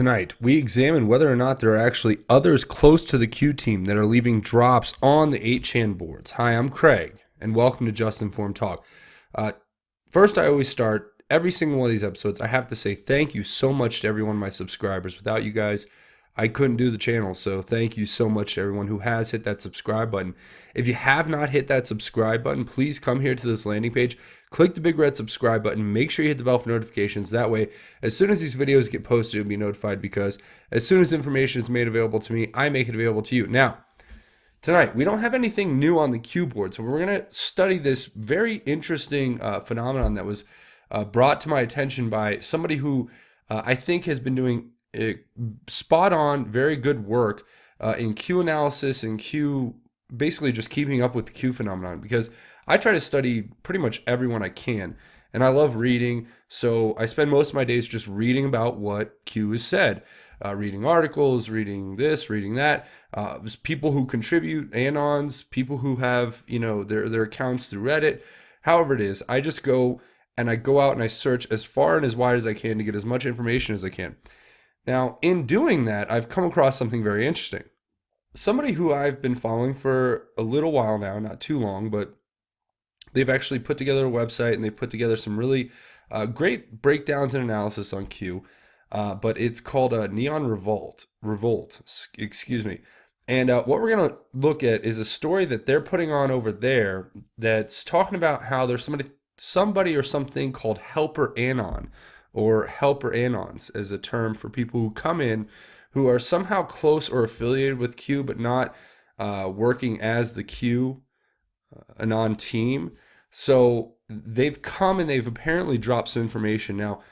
Tonight, we examine whether or not there are actually others close to the Q team that are leaving drops on the 8chan boards. Hi, I'm Craig, and welcome to Just Informed Talk. First, I always start every single one of these episodes. I have to say thank you so much to every one of my subscribers. Without you guys, I couldn't do the channel, so thank you so much to everyone who has hit that subscribe button. If you have not hit that subscribe button, please come here to this landing page, click the big red subscribe button, make sure you hit the bell for notifications. That way, as soon as these videos get posted, you'll be notified, because as soon as information is made available to me, I make it available to you. Now, tonight, we don't have anything new on the Q board, so we're going to study this very interesting phenomenon that was brought to my attention by somebody who I think has been doing spot on, very good work in Q analysis and Q, basically just keeping up with the Q phenomenon, because I try to study pretty much everyone I can, and I love reading, so I spend most of my days just reading about what Q has said, reading articles, reading this, reading that, people who contribute, ANONs, people who have, their accounts through Reddit, however it is. I just go and I go out and I search as far and as wide as I can to get as much information as I can. Now, in doing that, I've come across something very interesting. Somebody who I've been following for a little while now, not too long, but they've actually put together a website and they put together some really great breakdowns and analysis on Q, but it's called Neon Revolt, excuse me. And what we're going to look at is a story that they're putting on over there that's talking about how there's somebody or something called Helper Anon, or Helper Anons as a term for people who come in who are somehow close or affiliated with Q, but not working as the Q Anon team. So they've come and they've apparently dropped some information. Now,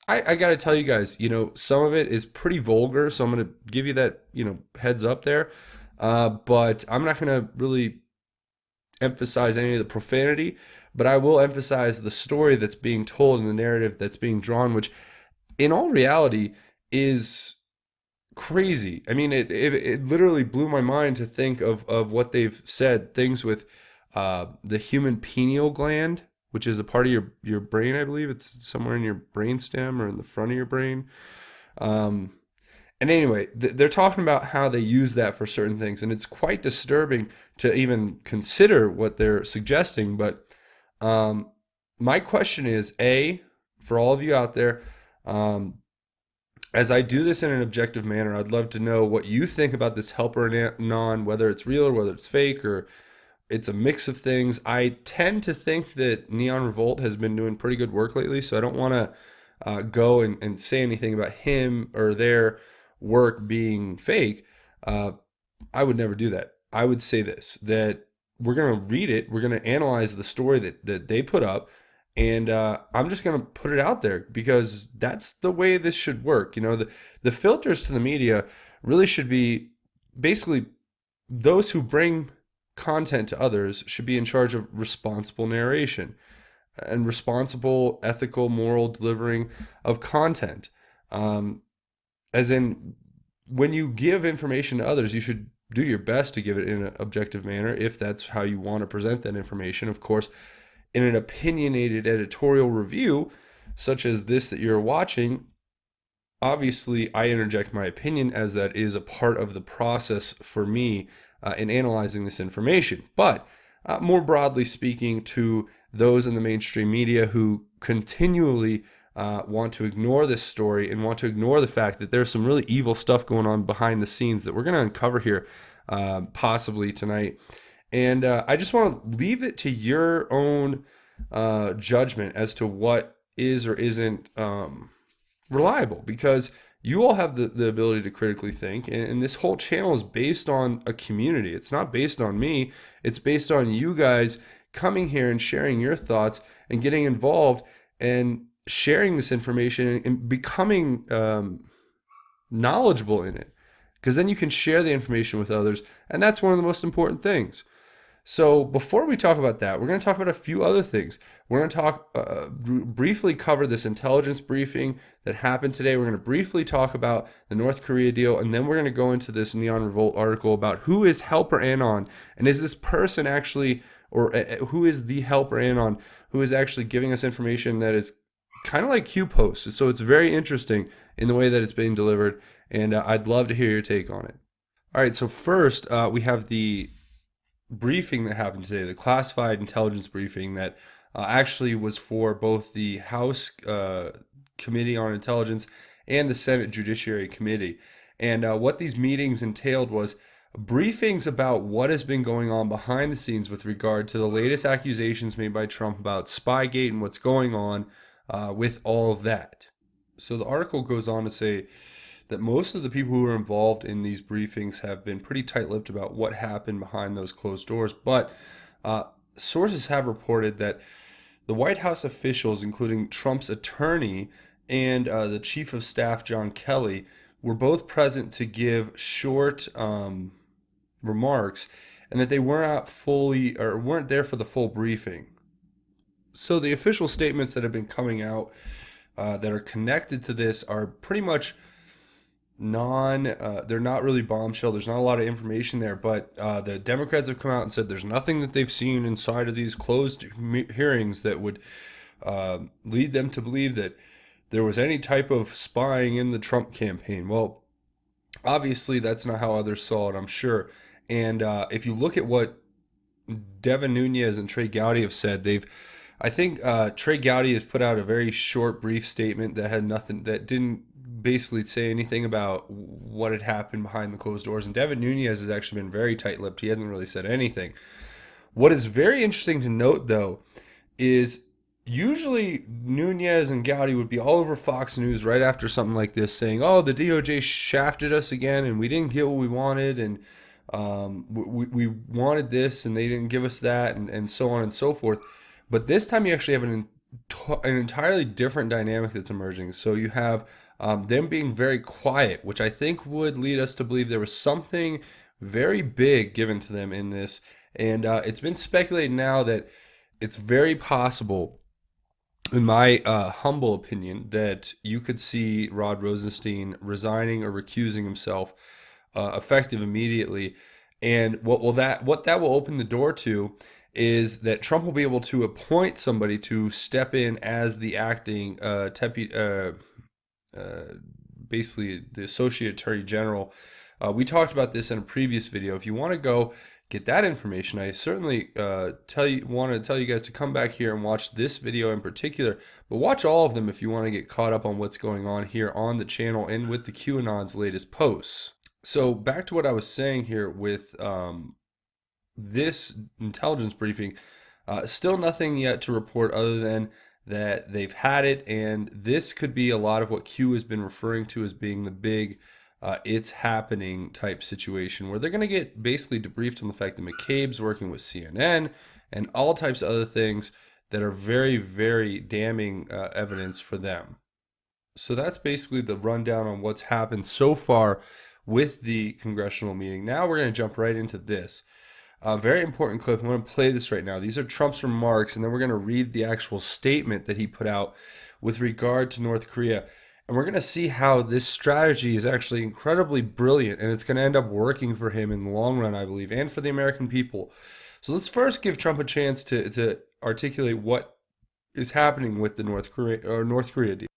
I got to tell you guys, some of it is pretty vulgar, so I'm going to give you that, heads up there. But I'm not going to really emphasize any of the profanity, but I will emphasize the story that's being told and the narrative that's being drawn, which in all reality is crazy. I mean, it literally blew my mind to think of what they've said, things with the human pineal gland, which is a part of your brain. I believe it's somewhere in your brainstem or in the front of your brain. And anyway, they're talking about how they use that for certain things, and it's quite disturbing to even consider what they're suggesting. But my question is, for all of you out there, as I do this in an objective manner, I'd love to know what you think about this Helper Anon, whether it's real or whether it's fake or it's a mix of things. I tend to think that Neon Revolt has been doing pretty good work lately, so I don't want to go and say anything about him or their work being fake. I would never do that. I would say this, that we're going to read it, we're going to analyze the story that they put up, and I'm just going to put it out there because that's the way this should work. The filters to the media really should be basically those who bring content to others should be in charge of responsible narration and responsible, ethical, moral delivering of content. As in, when you give information to others, you should do your best to give it in an objective manner if that's how you want to present that information. Of course, in an opinionated editorial review, such as this that you're watching, obviously I interject my opinion, as that is a part of the process for me in analyzing this information. But more broadly speaking, to those in the mainstream media who continually want to ignore this story and want to ignore the fact that there's some really evil stuff going on behind the scenes that we're going to uncover here possibly tonight. And I just want to leave it to your own judgment as to what is or isn't reliable, because you all have the ability to critically think, and this whole channel is based on a community. It's not based on me. It's based on you guys coming here and sharing your thoughts and getting involved and sharing this information and becoming knowledgeable in it, because then you can share the information with others, and that's one of the most important things. So before we talk about that, we're going to talk about a few other things. We're going to talk briefly cover this intelligence briefing that happened today. We're going to briefly talk about the North Korea deal, and then we're going to go into this Neon Revolt article about who is Helper Anon, and is this person actually, or who is the Helper Anon who is actually giving us information that is kind of like Q posts. So it's very interesting in the way that it's being delivered, and I'd love to hear your take on it. All right, so first we have the briefing that happened today, the classified intelligence briefing that actually was for both the House Committee on Intelligence and the Senate Judiciary Committee. And what these meetings entailed was briefings about what has been going on behind the scenes with regard to the latest accusations made by Trump about Spygate and what's going on with all of that. So the article goes on to say that most of the people who were involved in these briefings have been pretty tight-lipped about what happened behind those closed doors. But uh, sources have reported that the White House officials, including Trump's attorney and the chief of staff, John Kelly, were both present to give short remarks, and that they weren't there for the full briefing. So the official statements that have been coming out that are connected to this are pretty much they're not really bombshell. There's not a lot of information there, but the Democrats have come out and said there's nothing that they've seen inside of these closed hearings that would lead them to believe that there was any type of spying in the Trump campaign. Well, obviously that's not how others saw it, I'm sure. And if you look at what Devin Nunes and Trey Gowdy have said, I think Trey Gowdy has put out a very short, brief statement that had nothing, that didn't basically say anything about what had happened behind the closed doors. And Devin Nunes has actually been very tight-lipped. He hasn't really said anything. What is very interesting to note, though, is usually Nunes and Gowdy would be all over Fox News right after something like this, saying, "Oh, the DOJ shafted us again, and we didn't get what we wanted, and we wanted this, and they didn't give us that, and so on and so forth." But this time, you actually have an entirely different dynamic that's emerging. So you have them being very quiet, which I think would lead us to believe there was something very big given to them in this. And it's been speculated now that it's very possible, in my humble opinion, that you could see Rod Rosenstein resigning or recusing himself, effective immediately. And what that will open the door to is that Trump will be able to appoint somebody to step in as the acting uh, basically the Associate Attorney General. We talked about this in a previous video. If you want to go get that information, I certainly want to tell you guys to come back here and watch this video in particular, but watch all of them if you want to get caught up on what's going on here on the channel and with the QAnon's latest posts. So back to what I was saying here with this intelligence briefing, still nothing yet to report other than that they've had it, and this could be a lot of what Q has been referring to as being the big it's happening type situation, where they're going to get basically debriefed on the fact that McCabe's working with CNN and all types of other things that are very, very damning evidence for them. So that's basically the rundown on what's happened so far with the congressional meeting. Now we're going to jump right into this. A very important clip. I'm going to play this right now. These are Trump's remarks, and then we're going to read the actual statement that he put out with regard to North Korea. And we're going to see how this strategy is actually incredibly brilliant, and it's going to end up working for him in the long run, I believe, and for the American people. So let's first give Trump a chance to articulate what is happening with the North Korea deal.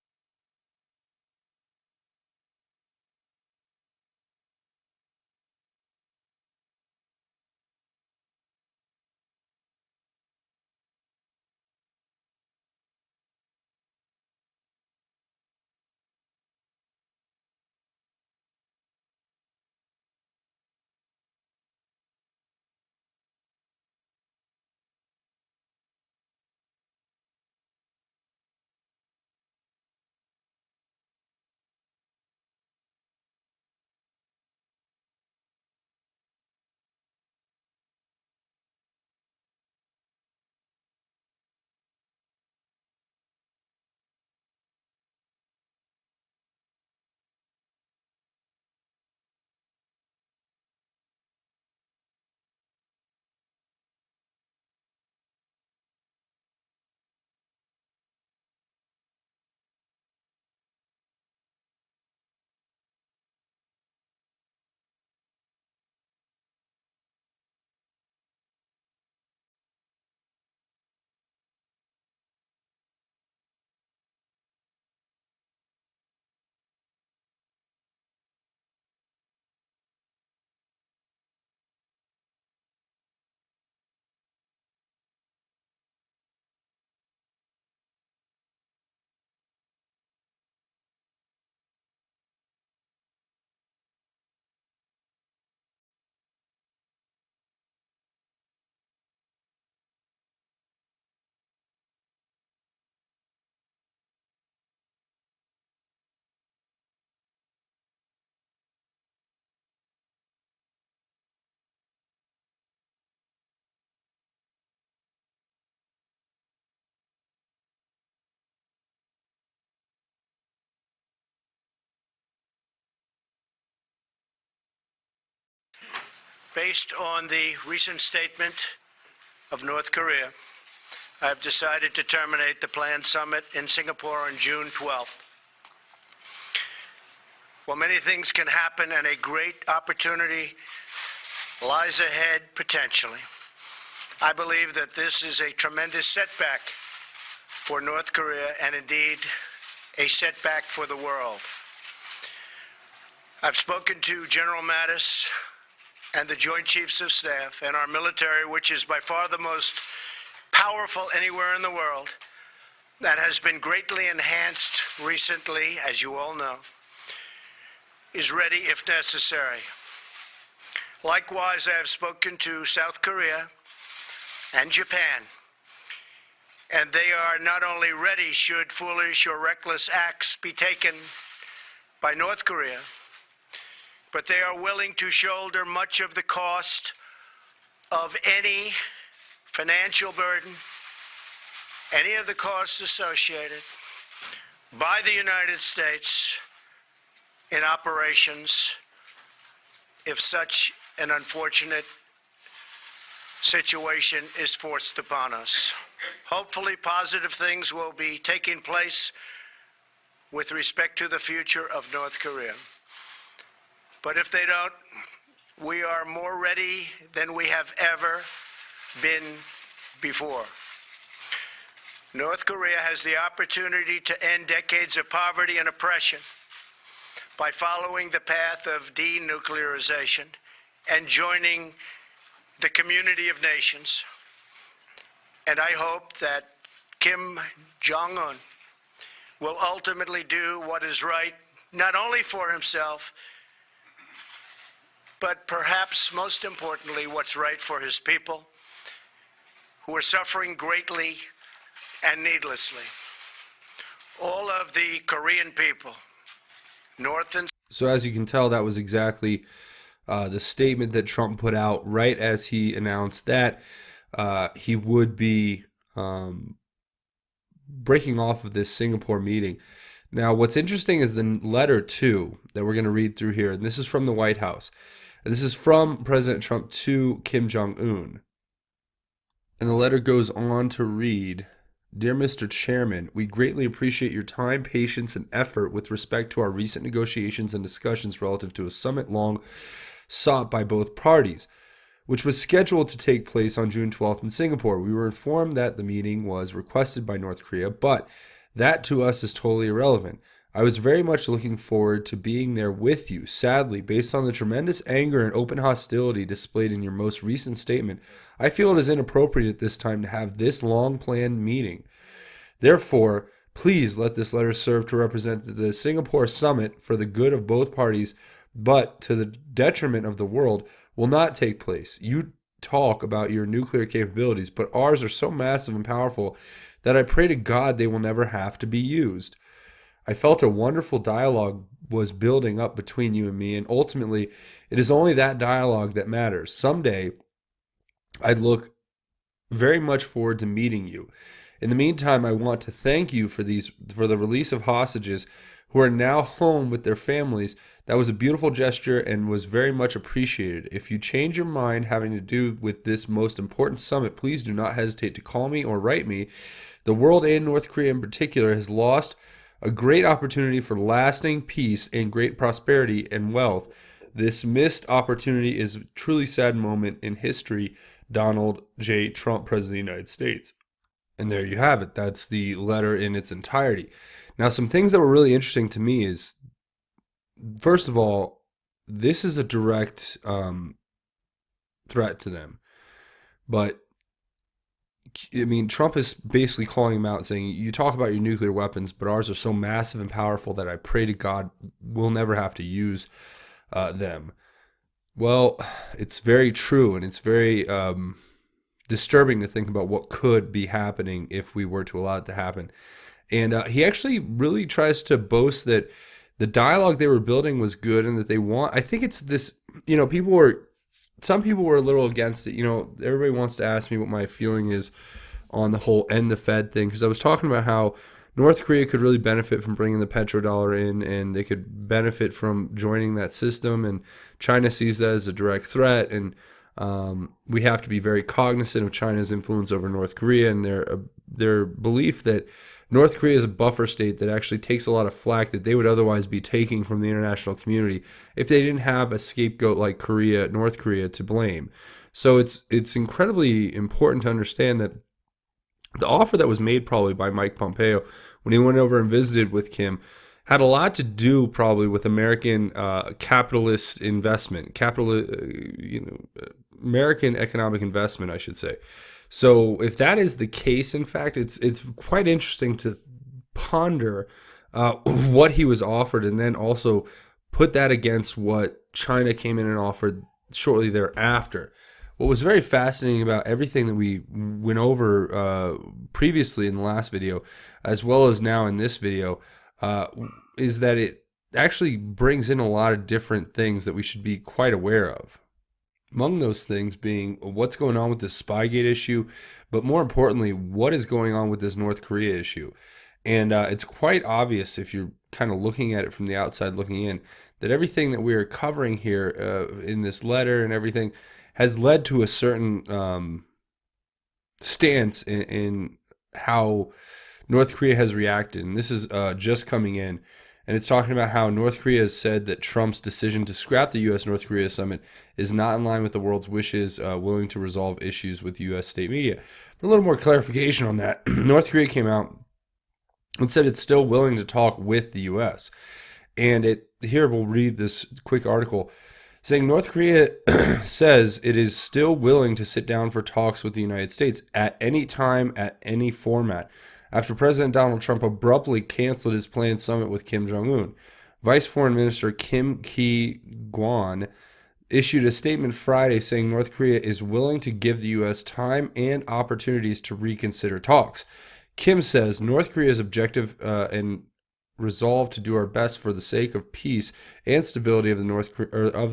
Based on the recent statement of North Korea, I have decided to terminate the planned summit in Singapore on June 12th. While many things can happen and a great opportunity lies ahead potentially, I believe that this is a tremendous setback for North Korea and indeed a setback for the world. I've spoken to General Mattis and the Joint Chiefs of Staff and our military, which is by far the most powerful anywhere in the world, that has been greatly enhanced recently, as you all know, is ready if necessary. Likewise, I have spoken to South Korea and Japan, and they are not only ready should foolish or reckless acts be taken by North Korea, but they are willing to shoulder much of the cost of any financial burden, any of the costs associated by the United States in operations if such an unfortunate situation is forced upon us. Hopefully, positive things will be taking place with respect to the future of North Korea. But if they don't, we are more ready than we have ever been before. North Korea has the opportunity to end decades of poverty and oppression by following the path of denuclearization and joining the community of nations. And I hope that Kim Jong-un will ultimately do what is right, not only for himself, but perhaps most importantly, what's right for his people, who are suffering greatly and needlessly. All of the Korean people, North and So as you can tell, that was exactly the statement that Trump put out right as he announced that he would be breaking off of this Singapore meeting. Now, what's interesting is the letter, too, that we're going to read through here. And this is from the White House. And this is from President Trump to Kim Jong-un. And the letter goes on to read, "Dear Mr. Chairman, we greatly appreciate your time, patience, and effort with respect to our recent negotiations and discussions relative to a summit long sought by both parties, which was scheduled to take place on June 12th in Singapore. We were informed that the meeting was requested by North Korea, but that to us is totally irrelevant. I was very much looking forward to being there with you. Sadly, based on the tremendous anger and open hostility displayed in your most recent statement, I feel it is inappropriate at this time to have this long-planned meeting. Therefore, please let this letter serve to represent the Singapore summit for the good of both parties, but to the detriment of the world, will not take place. You talk about your nuclear capabilities, but ours are so massive and powerful that I pray to God they will never have to be used. I felt a wonderful dialogue was building up between you and me, and ultimately, it is only that dialogue that matters. Someday, I look very much forward to meeting you. In the meantime, I want to thank you for the release of hostages who are now home with their families. That was a beautiful gesture and was very much appreciated. If you change your mind having to do with this most important summit, please do not hesitate to call me or write me. The world, and North Korea in particular, has lost a great opportunity for lasting peace and great prosperity and wealth. This missed opportunity is a truly sad moment in history. Donald J. Trump, President of the United States." And there you have it. That's the letter in its entirety. Now, some things that were really interesting to me is, first of all, this is a direct threat to them. But, I mean, Trump is basically calling him out, saying, you talk about your nuclear weapons, but ours are so massive and powerful that I pray to God we'll never have to use them. Well, it's very true, and it's very disturbing to think about what could be happening if we were to allow it to happen. And he actually really tries to boast that the dialogue they were building was good and that they want, I think it's this, some people were a little against it. Everybody wants to ask me what my feeling is on the whole end the Fed thing, because I was talking about how North Korea could really benefit from bringing the petrodollar in, and they could benefit from joining that system. And China sees that as a direct threat, and we have to be very cognizant of China's influence over North Korea and their belief that North Korea is a buffer state that actually takes a lot of flack that they would otherwise be taking from the international community if they didn't have a scapegoat like North Korea, to blame. So it's incredibly important to understand that the offer that was made probably by Mike Pompeo when he went over and visited with Kim had a lot to do probably with American capitalist investment, American economic investment, I should say. So if that is the case, in fact, it's quite interesting to ponder what he was offered, and then also put that against what China came in and offered shortly thereafter. What was very fascinating about everything that we went over previously in the last video, as well as now in this video, is that it actually brings in a lot of different things that we should be quite aware of. Among those things being what's going on with this Spygate issue, but more importantly, what is going on with this North Korea issue. And it's quite obvious if you're kind of looking at it from the outside looking in, that everything that we are covering here in this letter and everything has led to a certain stance in how North Korea has reacted. And this is just coming in. And it's talking about how North Korea has said that Trump's decision to scrap the U.S.-North Korea summit is not in line with the world's wishes, willing to resolve issues with U.S. state media. For a little more clarification on that, North Korea came out and said it's still willing to talk with the U.S. And here we'll read this quick article saying North Korea says it is still willing to sit down for talks with the United States at any time, at any format, after President Donald Trump abruptly canceled his planned summit with Kim Jong-un. Vice Foreign Minister Kim Ki-gwan issued a statement Friday saying North Korea is willing to give the U.S. time and opportunities to reconsider talks. Kim says North Korea's objective and resolve to do our best for the sake of peace and stability of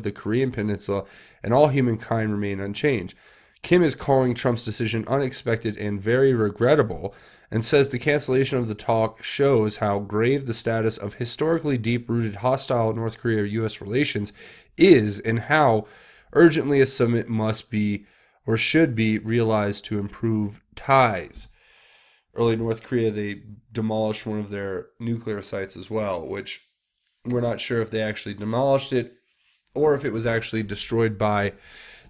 the Korean Peninsula and all humankind remain unchanged. Kim is calling Trump's decision unexpected and very regrettable, and says the cancellation of the talk shows how grave the status of historically deep-rooted hostile North Korea-U.S. relations is, and how urgently a summit must be or should be realized to improve ties. Early North Korea, they demolished one of their nuclear sites as well, which we're not sure if they actually demolished it or if it was actually destroyed by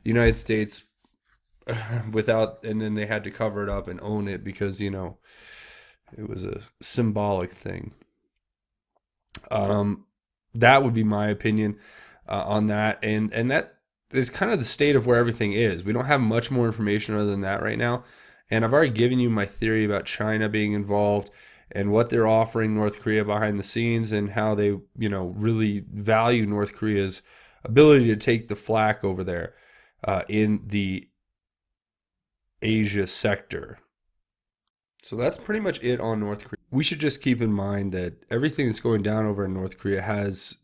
the United States without, and then they had to cover it up and own it because, it was a symbolic thing. That would be my opinion on that. And that is kind of the state of where everything is. We don't have much more information other than that right now. And I've already given you my theory about China being involved and what they're offering North Korea behind the scenes and how they, really value North Korea's ability to take the flack over there in the Asia sector. So that's pretty much it on North Korea. We should just keep in mind that everything that's going down over in North Korea has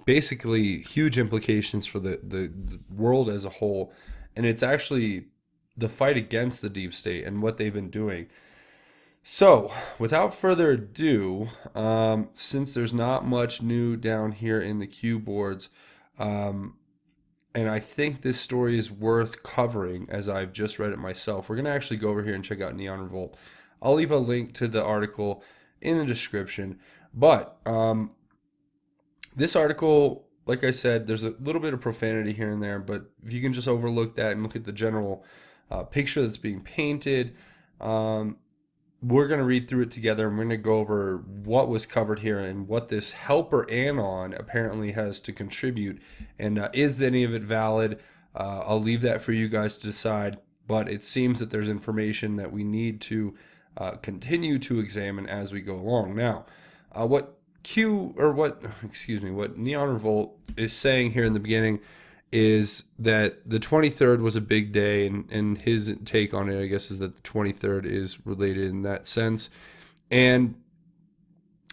basically huge implications for the world as a whole. And it's actually the fight against the deep state and what they've been doing. So, without further ado, since there's not much new down here in the Q boards, and I think this story is worth covering as I've just read it myself, we're going to actually go over here and check out Neon Revolt. I'll leave a link to the article in the description. But this article, like I said, there's a little bit of profanity here and there, but if you can just overlook that and look at the general picture that's being painted, we're going to read through it together, and we're going to go over what was covered here and what this helper ANON apparently has to contribute. And is any of it valid? I'll leave that for you guys to decide, but it seems that there's information that we need to continue to examine as we go along. Now, what Neon Revolt is saying here in the beginning is that the 23rd was a big day, and his take on it, I guess, is that the 23rd is related in that sense. And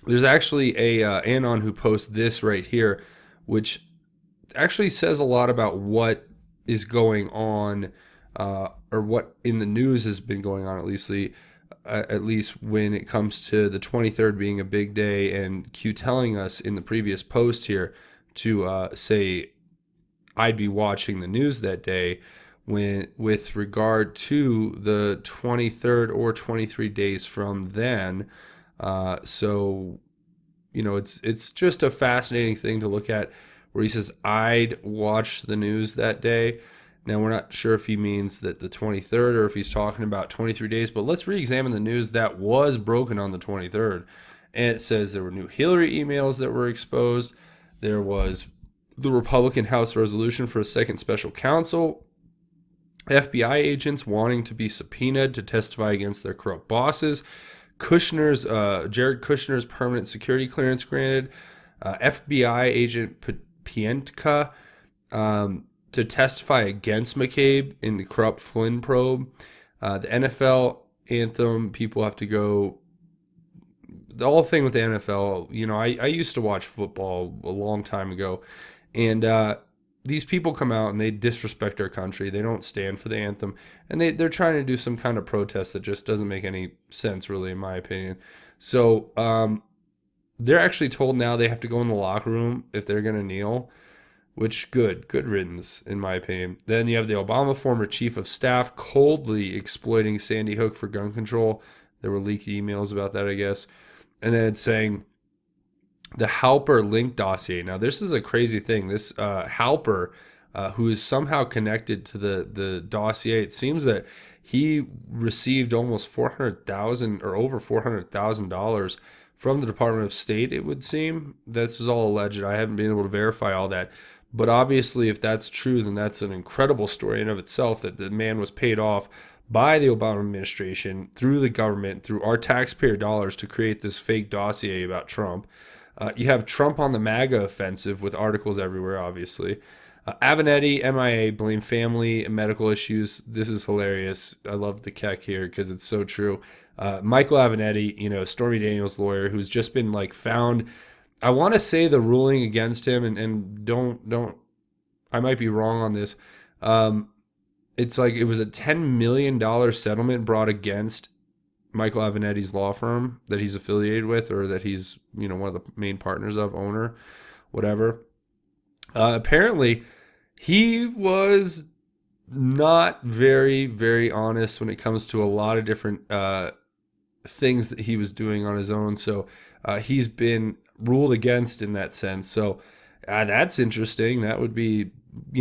there's actually a Anon who posts this right here, which actually says a lot about what is going on, or what in the news has been going on, at least at least when it comes to the 23rd being a big day, and Q telling us in the previous post here to say I'd be watching the news that day, when with regard to the 23rd or 23 days from then. So it's just a fascinating thing to look at, where he says I'd watch the news that day. Now, we're not sure if he means that the 23rd or if he's talking about 23 days, but let's re-examine the news that was broken on the 23rd. And it says there were new Hillary emails that were exposed. There was the Republican House resolution for a second special counsel. FBI agents wanting to be subpoenaed to testify against their corrupt bosses. Jared Kushner's permanent security clearance granted. FBI agent Pientka to testify against McCabe in the corrupt Flynn probe. The NFL anthem, people have to go. The whole thing with the NFL, I used to watch football a long time ago, and these people come out and they disrespect our country. They don't stand for the anthem, and they're trying to do some kind of protest that just doesn't make any sense, really, in my opinion. So they're actually told now they have to go in the locker room if they're going to kneel, which good riddance, in my opinion. Then you have the Obama former chief of staff coldly exploiting Sandy Hook for gun control. There were leaked emails about that, I guess. And then it's saying the Halper link dossier. Now, this is a crazy thing. This Halper, who is somehow connected to the dossier, it seems that he received almost $400,000 or over $400,000 from the Department of State, it would seem. This is all alleged. I haven't been able to verify all that. But obviously, if that's true, then that's an incredible story in of itself, that the man was paid off by the Obama administration through the government, through our taxpayer dollars, to create this fake dossier about Trump. You have Trump on the MAGA offensive with articles everywhere, obviously. Avenatti, MIA, blame family and medical issues. This is hilarious. I love the keck here because it's so true. Michael Avenatti, Stormy Daniels' lawyer, who's just been found. I want to say the ruling against him, and don't. I might be wrong on this. It's it was a $10 million settlement brought against Michael Avenatti's law firm that he's affiliated with, or that he's one of the main partners of, owner, whatever. Apparently, he was not very, very honest when it comes to a lot of different things that he was doing on his own. So he's been ruled against in that sense. So that's interesting. That would be,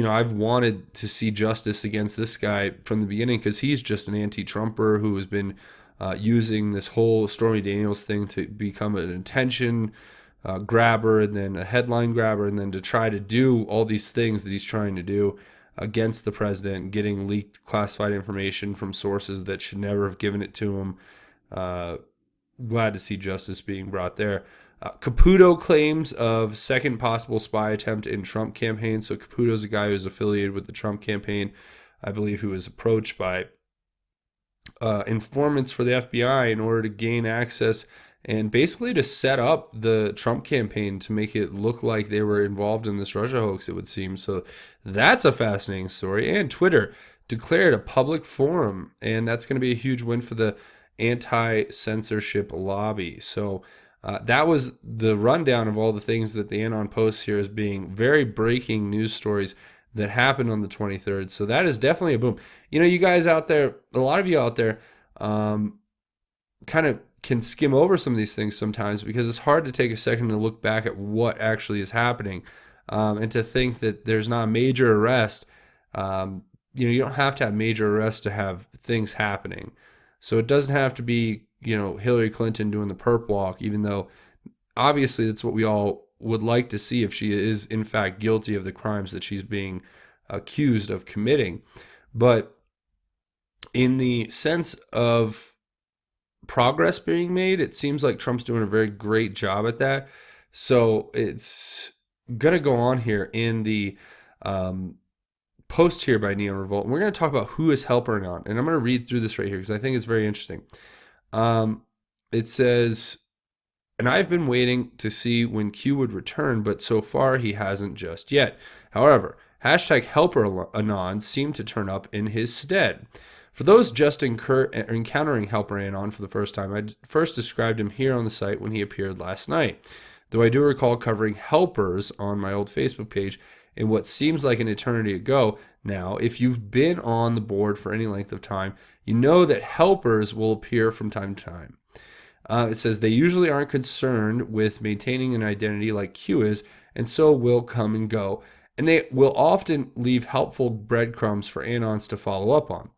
I've wanted to see justice against this guy from the beginning, because he's just an anti-Trumper who has been using this whole Stormy Daniels thing to become an attention grabber, and then a headline grabber, and then to try to do all these things that he's trying to do against the president, getting leaked classified information from sources that should never have given it to him. Glad to see justice being brought there. Caputo claims of second possible spy attempt in Trump campaign. So Caputo's a guy who's affiliated with the Trump campaign, I believe, who was approached by informants for the FBI in order to gain access and basically to set up the Trump campaign to make it look like they were involved in this Russia hoax, it would seem. So that's a fascinating story. And Twitter declared a public forum, and that's going to be a huge win for the anti-censorship lobby. So that was the rundown of all the things that the ANON posts here as being very breaking news stories that happened on the 23rd. So that is definitely a boom. You guys out there, a lot of you out there, kind of can skim over some of these things sometimes, because it's hard to take a second to look back at what actually is happening, and to think that there's not a major arrest. You don't have to have major arrests to have things happening. So it doesn't have to be, Hillary Clinton doing the perp walk, even though obviously that's what we all would like to see if she is in fact guilty of the crimes that she's being accused of committing. But in the sense of progress being made, it seems like Trump's doing a very great job at that. So it's going to go on here in the post here by Neon Revolt. And we're going to talk about who is Helper Anon. And I'm going to read through this right here because I think it's very interesting. It says, and I've been waiting to see when Q would return, but so far he hasn't just yet. However, #Helper Anon seemed to turn up in his stead. For those just encountering Helper Anon for the first time, I first described him here on the site when he appeared last night, though I do recall covering helpers on my old Facebook page in what seems like an eternity ago. Now, if you've been on the board for any length of time, you know that helpers will appear from time to time. It says they usually aren't concerned with maintaining an identity like Q is, and so will come and go. And they will often leave helpful breadcrumbs for Anons to follow up on.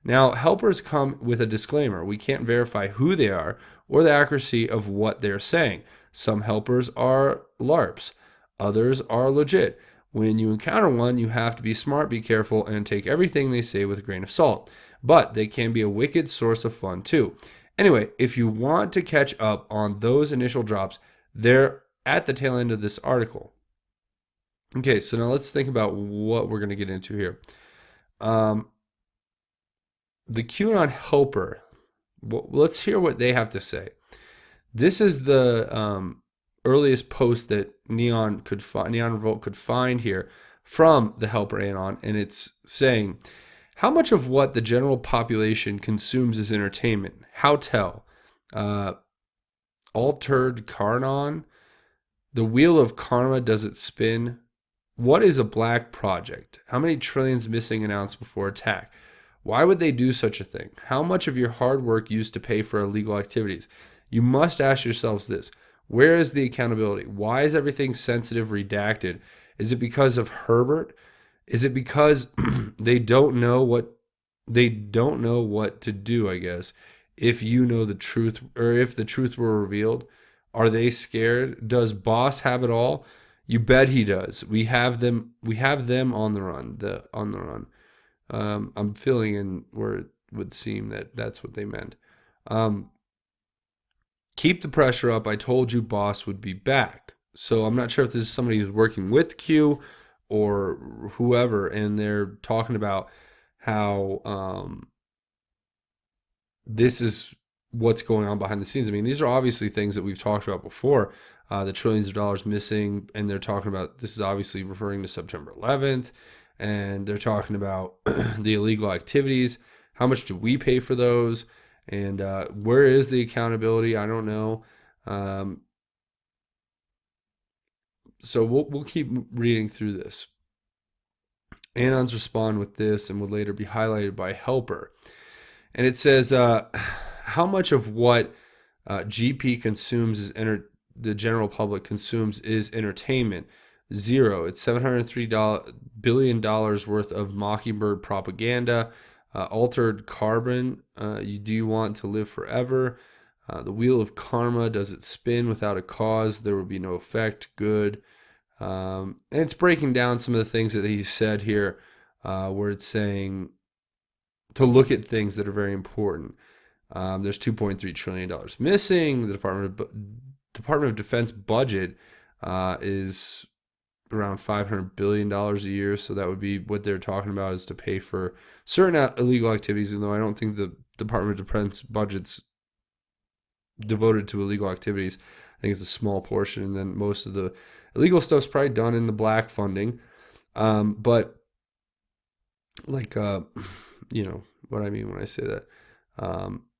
Now, helpers come with a disclaimer. We can't verify who they are or the accuracy of what they're saying. Some helpers are LARPs, others are legit. When you encounter one, you have to be smart, be careful, and take everything they say with a grain of salt. But they can be a wicked source of fun too. Anyway, if you want to catch up on those initial drops, they're at the tail end of this article. Okay, so now let's think about what we're going to get into here. The QAnon helper, well, let's hear what they have to say. This is the earliest post that Neon Revolt could find here from the helper Anon, and it's saying, how much of what the general population consumes is entertainment? How tell? Altered Carnon? The wheel of karma, does it spin? What is a black project? How many trillions missing announced before attack? Why would they do such a thing? How much of your hard work used to pay for illegal activities? You must ask yourselves this. Where is the accountability? Why is everything sensitive redacted? Is it because of Herbert? Is it because they don't know what to do, I guess, if you know the truth, or if the truth were revealed? Are they scared? Does Boss have it all? You bet he does. We have them on the run. I'm filling in where it would seem that that's what they meant. Keep the pressure up. I told you Boss would be back. So I'm not sure if this is somebody who's working with Q or whoever, and they're talking about how this is what's going on behind the scenes. I mean, these are obviously things that we've talked about before, the trillions of dollars missing, and they're talking about, this is obviously referring to September 11th, and they're talking about the illegal activities. How much do we pay for those? And where is the accountability? I don't know. So we'll keep reading through this. Anons respond with this and would later be highlighted by Helper. And it says, how much of what GP consumes is the general public consumes is entertainment? Zero. It's $703 billion worth of Mockingbird propaganda. Altered carbon. Do you want to live forever? The wheel of karma, does it spin without a cause? There will be no effect. Good. And it's breaking down some of the things that he said here, where it's saying to look at things that are very important. There's $2.3 trillion missing. The Department of Defense budget is around $500 billion a year. So that would be what they're talking about, is to pay for certain illegal activities, even though I don't think the Department of Defense budget's devoted to illegal activities. I think it's a small portion, and then most of the illegal stuff's probably done in the black funding. But like, you know what I mean when I say that.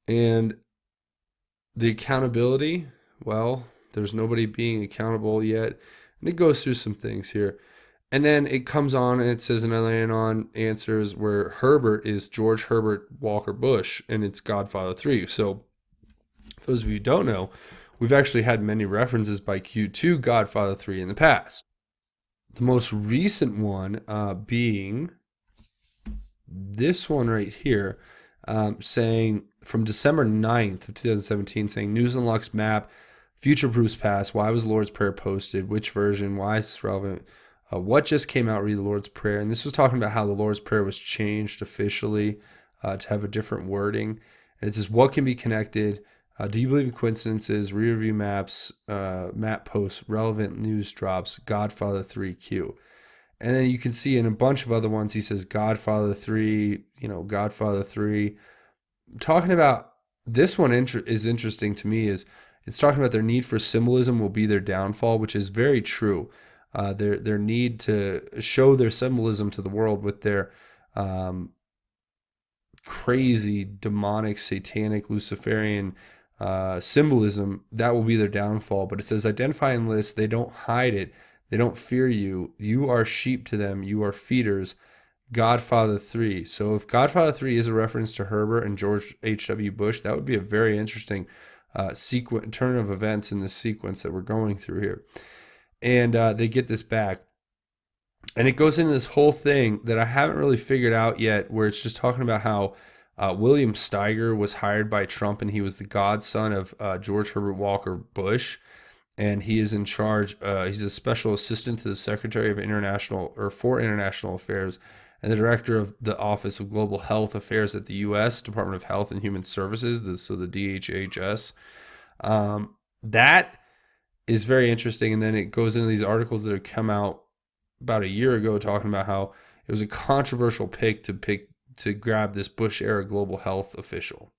And the accountability, well, there's nobody being accountable yet. And it goes through some things here. And then it comes on and it says another Anon answers where Herbert is George Herbert Walker Bush, and it's Godfather 3. So for those of you who don't know, we've actually had many references by Q to Godfather 3 in the past. The most recent one being this one right here, saying from December 9th of 2017, saying News Unlocks map, future proofs past, why was the Lord's Prayer posted, which version, why is this relevant, what just came out, read the Lord's Prayer. And this was talking about how the Lord's Prayer was changed officially to have a different wording. And it says, what can be connected? Do you believe in coincidences, rear view maps, map posts, relevant news drops, Godfather 3Q. And then you can see in a bunch of other ones, he says Godfather 3, Godfather 3. Talking about this one is interesting to me, is it's talking about their need for symbolism will be their downfall, which is very true. Their need to show their symbolism to the world with their crazy demonic, satanic, Luciferian symbolism, that will be their downfall. But it says, identify and list. They don't hide it. They don't fear you. You are sheep to them. You are feeders. Godfather 3. So if Godfather 3 is a reference to Herbert and George H.W. Bush, that would be a very interesting turn of events in this sequence that we're going through here. And they get this back. And it goes into this whole thing that I haven't really figured out yet, where it's just talking about how William Steiger was hired by Trump, and he was the godson of George Herbert Walker Bush. And he is in charge. He's a special assistant to the Secretary of for International Affairs, and the director of the Office of Global Health Affairs at the U.S. Department of Health and Human Services, the DHHS. That is very interesting. And then it goes into these articles that have come out about a year ago talking about how it was a controversial pick to grab this Bush era global health official.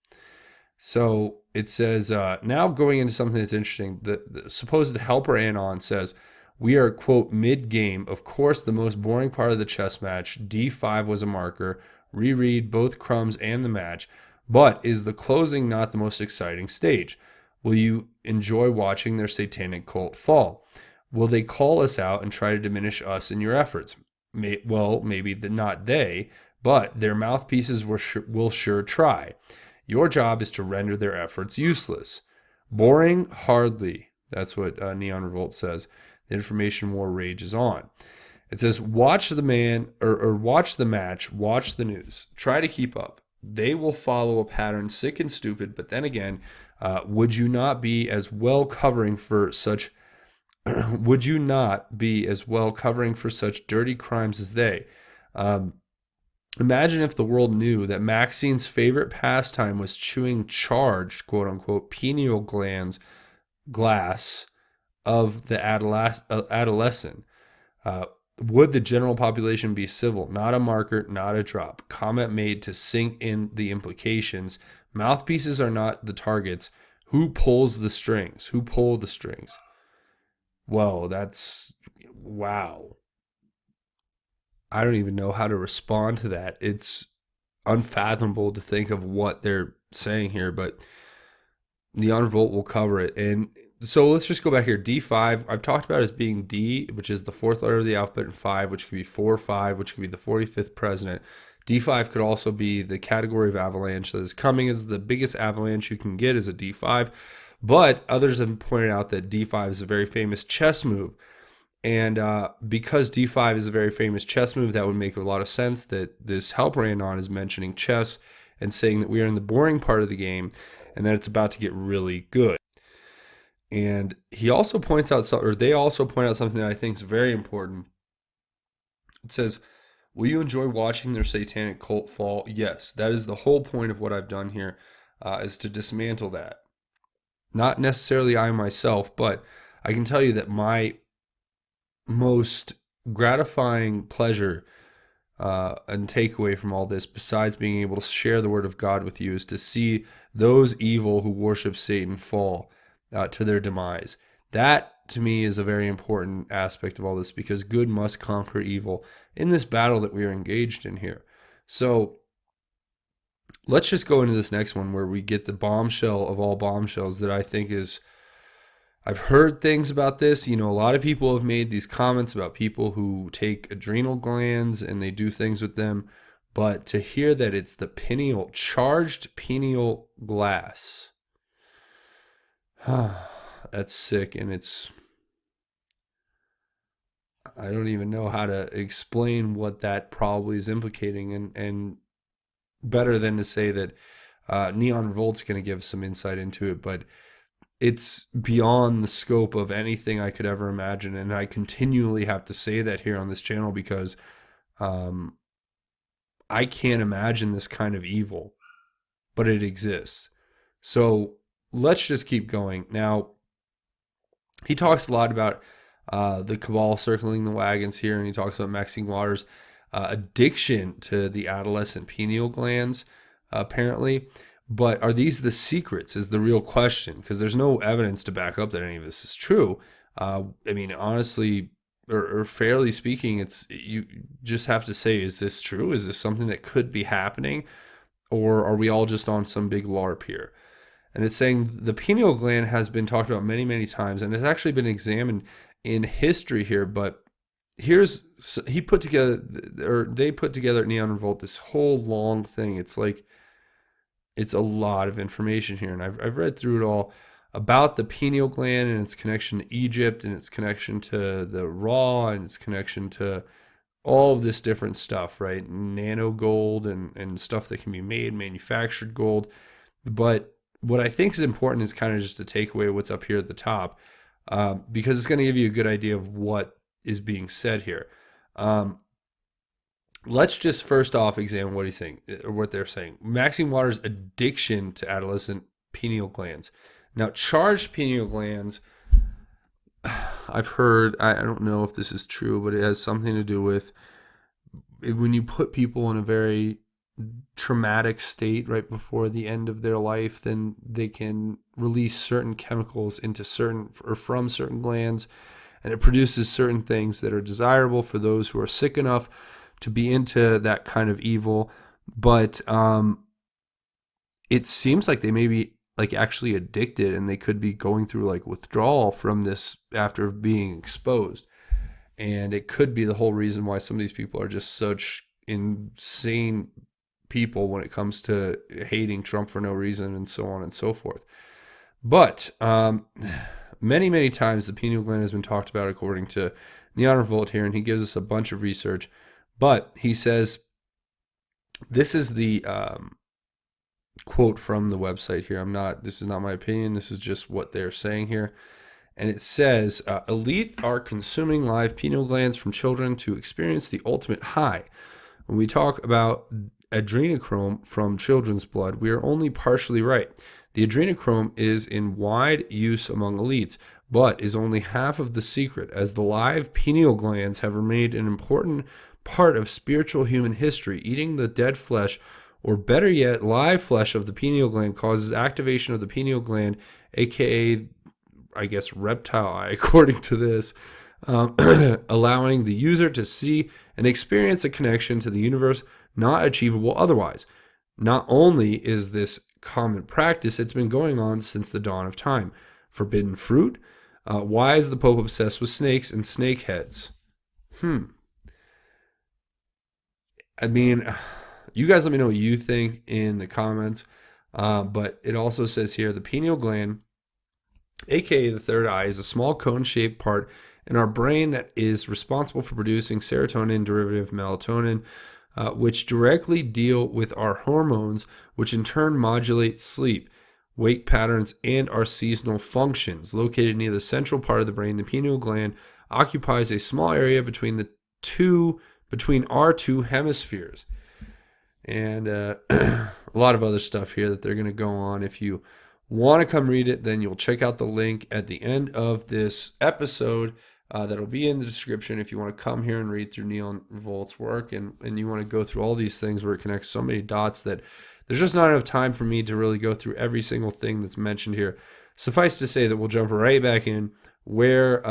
So it says, now going into something that's interesting, the supposed helper ANON says, we are, quote, mid-game. Of course, the most boring part of the chess match, D5 was a marker. Reread both crumbs and the match. But is the closing not the most exciting stage? Will you enjoy watching their satanic cult fall? Will they call us out and try to diminish us in your efforts? Well, maybe not they, but their mouthpieces will sure try. Your job is to render their efforts useless. Boring? Hardly. That's what Neon Revolt says. The information war rages on. It says, watch the man or watch the match, watch the news. Try to keep up. They will follow a pattern sick and stupid, but then again, would you not be as well covering for such dirty crimes as they? Imagine if the world knew that Maxine's favorite pastime was chewing charged, quote unquote, pineal glass of the adolescent. Would the general population be civil? Not a marker, not a drop. Comment made to sink in the implications. Mouthpieces are not the targets. Who pulls the strings? Who pull the strings? Well, that's wow. I don't even know how to respond to that. It's unfathomable to think of what they're saying here, but Neon Revolt will cover it. And so let's just go back here. D5, I've talked about as being D, which is the fourth letter of the alphabet, and 5, which could be 4-5, which could be the 45th president. D5 could also be the category of avalanche that is coming as the biggest avalanche you can get is a D5. But others have pointed out that D5 is a very famous chess move. And because D5 is a very famous chess move, that would make a lot of sense that this helper ANON is mentioning chess and saying that we are in the boring part of the game and that it's about to get really good. And he also points out, or they also point out something that I think is very important. It says, will you enjoy watching their satanic cult fall? Yes, that is the whole point of what I've done here, is to dismantle that. Not necessarily I myself, but I can tell you that my most gratifying pleasure and takeaway from all this, besides being able to share the word of God with you, is to see those evil who worship Satan fall to their demise. That, to me, is a very important aspect of all this, because good must conquer evil in this battle that we are engaged in here. So let's just go into this next one where we get the bombshell of all bombshells that I think is, I've heard things about this. You know, a lot of people have made these comments about people who take adrenal glands and they do things with them. But to hear that it's the charged pineal glass, that's sick. And I don't even know how to explain what that probably is implicating. And better than to say that Neon Revolt's going to give some insight into it. But it's beyond the scope of anything I could ever imagine. And I continually have to say that here on this channel because I can't imagine this kind of evil, but it exists. So let's just keep going. Now, he talks a lot about the cabal circling the wagons here, and he talks about Maxine Waters' addiction to the adolescent pineal glands, apparently. But are these the secrets is the real question, because there's no evidence to back up that any of this is true. I mean, honestly, or fairly speaking, you just have to say, is this true? Is this something that could be happening? or are we all just on some big LARP here? And it's saying the pineal gland has been talked about many, many times, and it's actually been examined in history here. But he put together, or they put together at Neon Revolt, this whole long thing. It's like, it's a lot of information here, and I've read through it all about the pineal gland and its connection to Egypt and its connection to the raw and its connection to all of this different stuff, right? Nano gold and stuff that can be made, manufactured gold. But what I think is important is kind of just to take away what's up here at the top, because it's going to give you a good idea of what is being said here. Let's just first off examine what he's saying, or what they're saying. Maxine Waters' addiction to adolescent pineal glands. Now, charged pineal glands, I've heard, I don't know if this is true, but it has something to do with when you put people in a very traumatic state right before the end of their life, then they can release certain chemicals into certain, or from certain glands, and it produces certain things that are desirable for those who are sick enough to be into that kind of evil. But it seems like they may be like actually addicted, and they could be going through like withdrawal from this after being exposed. And it could be the whole reason why some of these people are just such insane people when it comes to hating Trump for no reason and so on and so forth. But many, many times the pineal gland has been talked about according to Neon Revolt here, and he gives us a bunch of research. But he says, this is the quote from the website here. This is not my opinion. This is just what they're saying here. And it says, elite are consuming live pineal glands from children to experience the ultimate high. When we talk about adrenochrome from children's blood, we are only partially right. The adrenochrome is in wide use among elites, but is only half of the secret, as the live pineal glands have remained an important part of spiritual human history. Eating the dead flesh, or better yet, live flesh of the pineal gland, causes activation of the pineal gland, aka, I guess, reptile eye, according to this, allowing the user to see and experience a connection to the universe not achievable otherwise. Not only is this common practice, it's been going on since the dawn of time. Forbidden fruit? Why is the Pope obsessed with snakes and snake heads? I mean, you guys let me know what you think in the comments. But it also says here, the pineal gland, aka the third eye, is a small cone-shaped part in our brain that is responsible for producing serotonin derivative melatonin, which directly deal with our hormones, which in turn modulate sleep, wake patterns, and our seasonal functions. Located near the central part of the brain, the pineal gland occupies a small area between our two hemispheres. And a lot of other stuff here that they're going to go on. If you want to come read it, then you'll check out the link at the end of this episode. That'll be in the description if you want to come here and read through Neon Revolt's work, and you want to go through all these things where it connects so many dots that there's just not enough time for me to really go through every single thing that's mentioned here. Suffice to say that we'll jump right back in where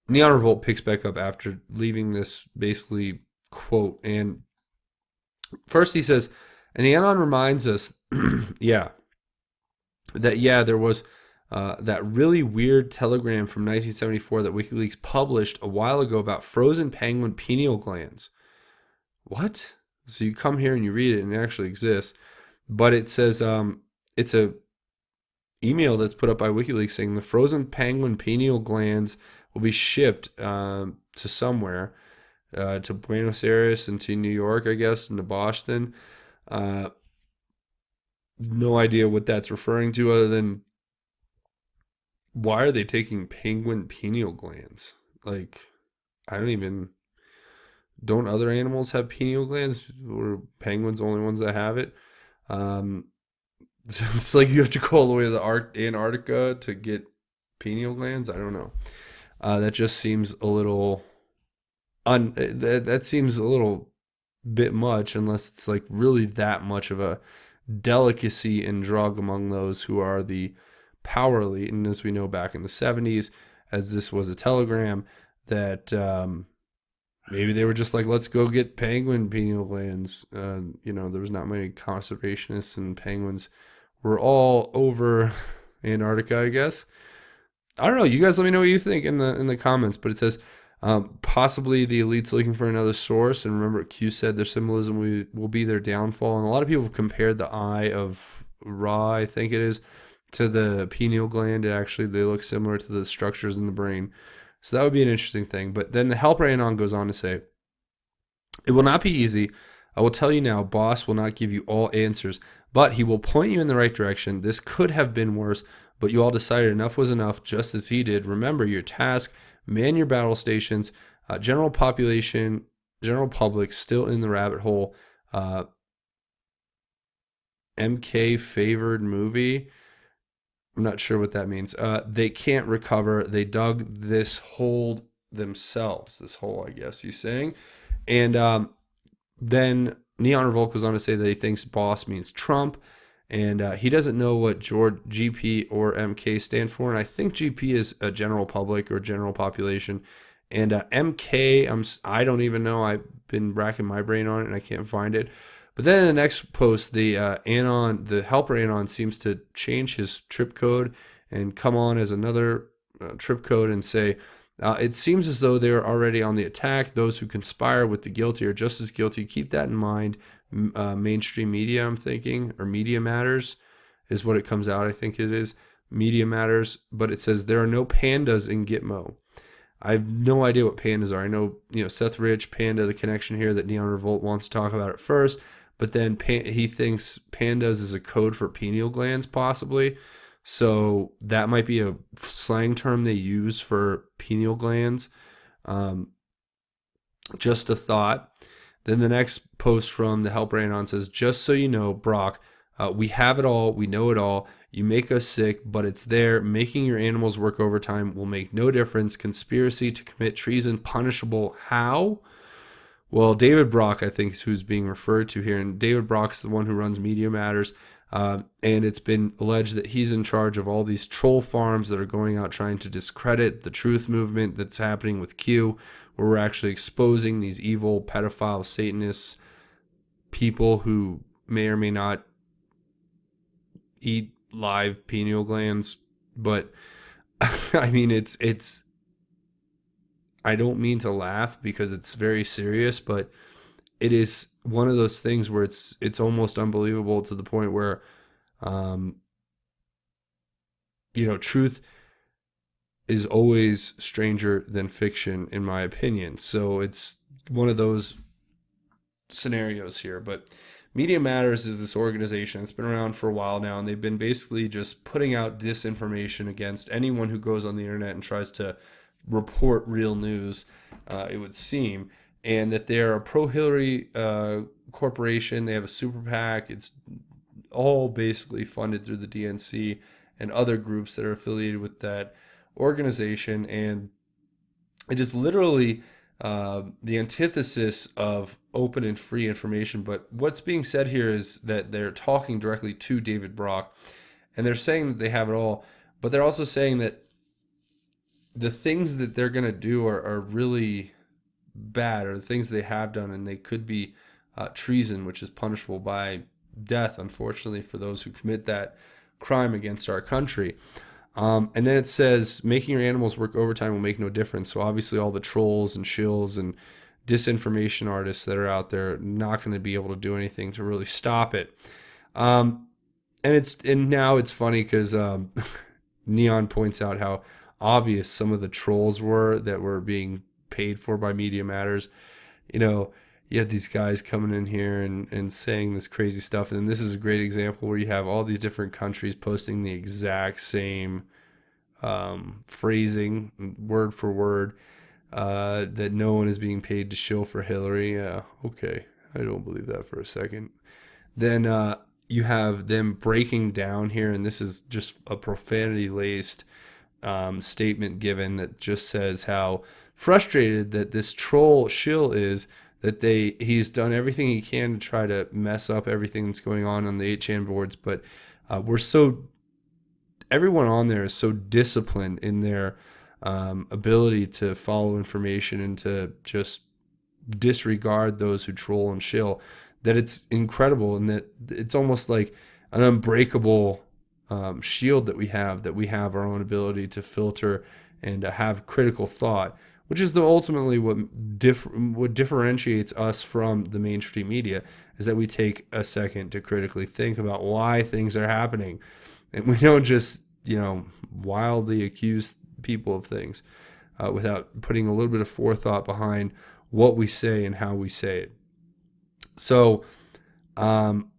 Neon Revolt picks back up after leaving this basically quote. And first he says, and the ANON reminds us, there was that really weird telegram from 1974 that WikiLeaks published a while ago about frozen penguin pineal glands. What? So you come here and you read it, and it actually exists. But it says it's a email that's put up by WikiLeaks saying the frozen penguin pineal glands will be shipped to somewhere, to Buenos Aires and to New York, I guess, and to Boston. No idea what that's referring to, other than why are they taking penguin pineal glands? Like, don't other animals have pineal glands? Or penguins the only ones that have it? It's like you have to go all the way to Antarctica to get pineal glands. I don't know. That just seems a little that seems a little bit much, unless it's like really that much of a delicacy and drug among those who are the power elite. And as we know, back in the 70s, as this was a telegram that Maybe they were just like, let's go get penguin pineal glands. There was not many conservationists, and penguins were all over Antarctica, I guess. I don't know. You guys let me know what you think in the comments. But it says possibly the elites looking for another source. And remember, Q said their symbolism will be their downfall. And a lot of people have compared the eye of Ra, I think it is, to the pineal gland. Actually, they look similar to the structures in the brain. So that would be an interesting thing. But then the helper Anon goes on to say, it will not be easy. I will tell you now, boss will not give you all answers, but he will point you in the right direction. This could have been worse, but you all decided enough was enough, just as he did. Remember your task, man your battle stations, general population, general public still in the rabbit hole. MK favored movie. I'm not sure what that means. They can't recover. They dug this hole themselves. This hole, I guess he's saying. And then Neon Revolt goes on to say that he thinks boss means Trump. And he doesn't know what GP or MK stand for. And I think GP is a general public or general population. And MK, I don't even know. I've been racking my brain on it and I can't find it. But then in the next post, the Anon, the helper Anon seems to change his trip code and come on as another trip code and say, it seems as though they're already on the attack. Those who conspire with the guilty are just as guilty. Keep that in mind. Mainstream media, I'm thinking, or Media Matters is what it comes out. I think it is Media Matters. But it says there are no pandas in Gitmo. I have no idea what pandas are. I know, Seth Rich, Panda, the connection here that Neon Revolt wants to talk about at first. But then he thinks pandas is a code for pineal glands, possibly. So that might be a slang term they use for pineal glands. Just a thought. Then the next post from the helper Anon says, just so you know, Brock, we have it all. We know it all. You make us sick, but it's there. Making your animals work overtime will make no difference. Conspiracy to commit treason punishable. How? Well, David Brock, I think, is who's being referred to here. And David Brock's the one who runs Media Matters. And it's been alleged that he's in charge of all these troll farms that are going out trying to discredit the truth movement that's happening with Q, where we're actually exposing these evil pedophile Satanists, people who may or may not eat live pineal glands. But I mean, it's I don't mean to laugh because it's very serious, but it is one of those things where it's almost unbelievable to the point where, truth is always stranger than fiction, in my opinion. So it's one of those scenarios here. But Media Matters is this organization that's been around for a while now, and they've been basically just putting out disinformation against anyone who goes on the internet and tries to report real news, it would seem, and that they're a pro-Hillary corporation. They have a super PAC. It's all basically funded through the DNC and other groups that are affiliated with that organization, and it is literally the antithesis of open and free information. But what's being said here is that they're talking directly to David Brock, and they're saying that they have it all, but they're also saying that the things that they're going to do are really bad, or the things they have done, and they could be treason, which is punishable by death, unfortunately, for those who commit that crime against our country. And then it says, making your animals work overtime will make no difference. So obviously all the trolls and shills and disinformation artists that are out there are not going to be able to do anything to really stop it. And now it's funny because Neon points out how obvious some of the trolls were that were being paid for by Media Matters. You have these guys coming in here and saying this crazy stuff. And this is a great example where you have all these different countries posting the exact same phrasing, word for word, that no one is being paid to shill for Hillary. Yeah, okay. I don't believe that for a second. Then you have them breaking down here, and this is just a profanity-laced statement given that just says how frustrated that this troll shill is, that he's done everything he can to try to mess up everything that's going on the 8chan boards, but everyone on there is so disciplined in their ability to follow information and to just disregard those who troll and shill, that it's incredible, and that it's almost like an unbreakable shield that we have our own ability to filter and have critical thought, which is ultimately what differentiates us from the mainstream media, is that we take a second to critically think about why things are happening, and we don't just wildly accuse people of things without putting a little bit of forethought behind what we say and how we say it. So, and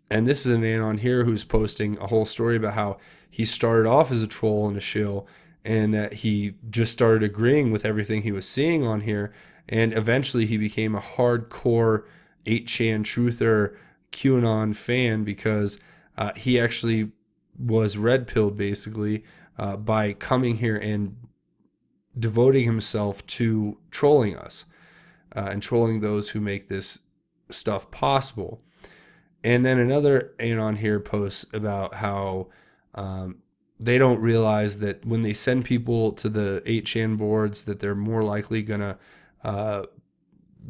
this is an Anon here who's posting a whole story about how he started off as a troll and a shill, and that he just started agreeing with everything he was seeing on here, and eventually he became a hardcore 8chan truther QAnon fan, because he actually was red pilled basically by coming here and devoting himself to trolling us and trolling those who make this stuff possible. And then another Anon here posts about how they don't realize that when they send people to the 8chan boards, that they're more likely gonna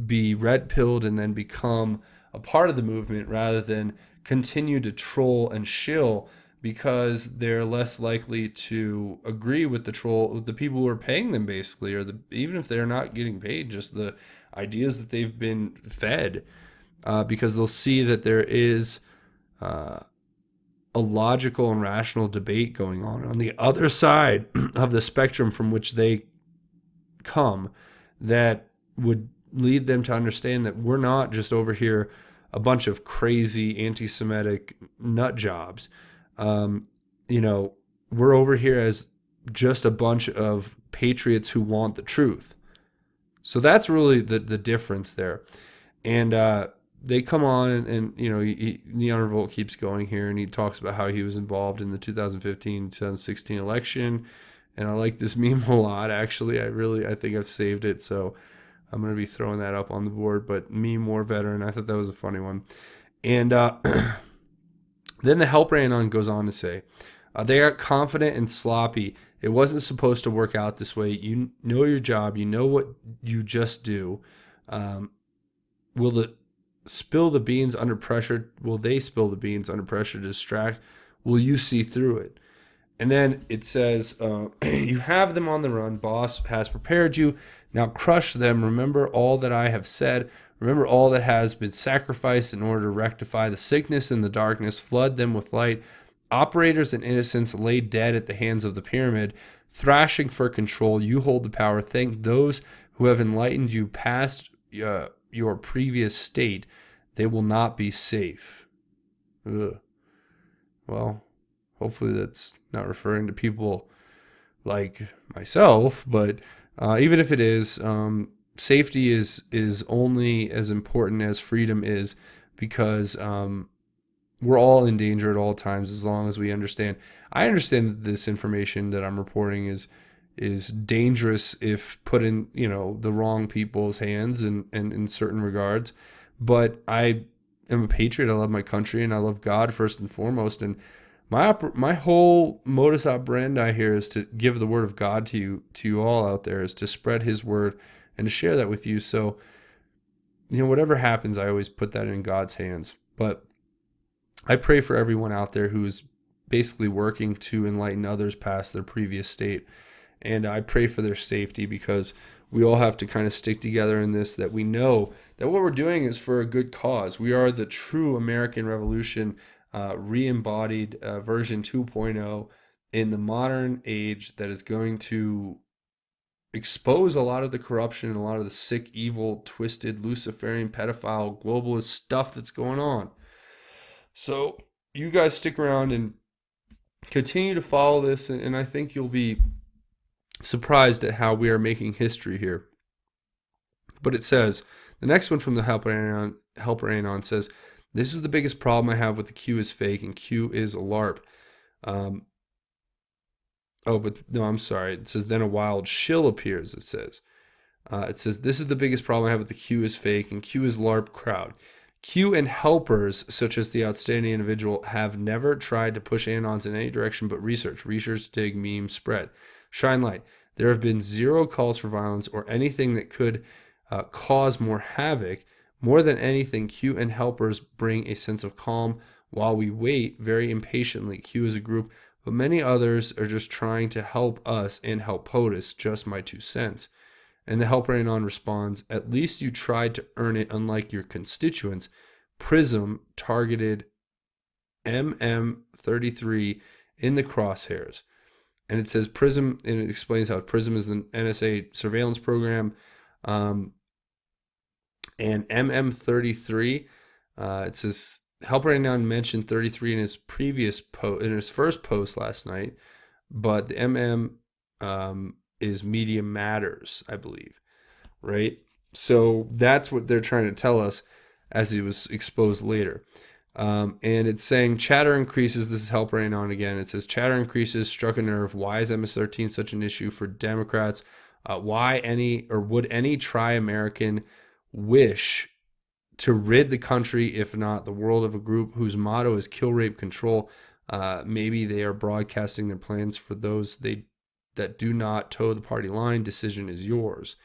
be red pilled and then become a part of the movement rather than continue to troll and shill, because they're less likely to agree with the people who are paying them basically, or even if they're not getting paid, just the ideas that they've been fed, because they'll see that there is a logical and rational debate going on the other side of the spectrum from which they come, that would lead them to understand that we're not just over here a bunch of crazy anti-Semitic nut jobs. We're over here as just a bunch of patriots who want the truth. So that's really the difference there. And they come on and Neon Revolt keeps going here, and he talks about how he was involved in the 2015-2016 election. And I like this meme a lot, actually. I think I've saved it, so I'm going to be throwing that up on the board. But Meme War Veteran, I thought that was a funny one. And then the Helper Anon goes on to say, they got confident and sloppy. It wasn't supposed to work out this way. You know your job. You know what you just do. Will they spill the beans under pressure to distract? Will you see through it? And then it says, you have them on the run. Boss has prepared you. Now crush them. Remember all that I have said. Remember all that has been sacrificed in order to rectify the sickness and the darkness. Flood them with light. Operators and innocents lay dead at the hands of the pyramid, thrashing for control. You hold the power. Thank those who have enlightened you past your previous state. They will not be safe. Ugh. Well, hopefully that's not referring to people like myself, but even if it is, safety is only as important as freedom is, because we're all in danger at all times as long as we understand. I understand that this information that I'm reporting is dangerous if put in the wrong people's hands and in certain regards, but I am a patriot. I love my country and I love God first and foremost, and my whole modus operandi here is to give the word of God to you all out there, is to spread his word and to share that with you. So, whatever happens, I always put that in God's hands. But I pray for everyone out there who is basically working to enlighten others past their previous state. And I pray for their safety, because we all have to kind of stick together in this, that we know that what we're doing is for a good cause. We are the true American Revolution, re-embodied version 2.0 in the modern age, that is going to expose a lot of the corruption and a lot of the sick, evil, twisted, Luciferian, pedophile, globalist stuff that's going on. So you guys stick around and continue to follow this, and I think you'll be surprised at how we are making history here. But it says, the next one from the Helper Anon says, this is the biggest problem I have with the Q is fake and Q is a LARP. I'm sorry. It says, then a wild shill appears, it says. This is the biggest problem I have with the Q is fake and Q is LARP crowd. Q and helpers, such as the outstanding individual, have never tried to push Anons in any direction but research, dig, meme, spread, shine light. There have been zero calls for violence or anything that could cause more havoc. More than anything, Q and helpers bring a sense of calm while we wait very impatiently. Q is a group, but many others are just trying to help us and help POTUS. Just my 2 cents. And the helper ANON responds, at least you tried to earn it, unlike your constituents. Prism targeted MM33 in the crosshairs. And it says Prism, and it explains how Prism is the NSA surveillance program. And MM33, it says helper ANON mentioned 33 in his first post last night, but the MM is Media Matters, I believe, right? So that's what they're trying to tell us as it was exposed later. And it's saying chatter increases. This is helper ANON again. It says chatter increases, struck a nerve. Why is MS-13 such an issue for Democrats? Would any tri-American wish to rid the country, if not the world, of a group whose motto is kill, rape, control? Maybe they are broadcasting their plans for those that do not toe the party line. Decision is yours.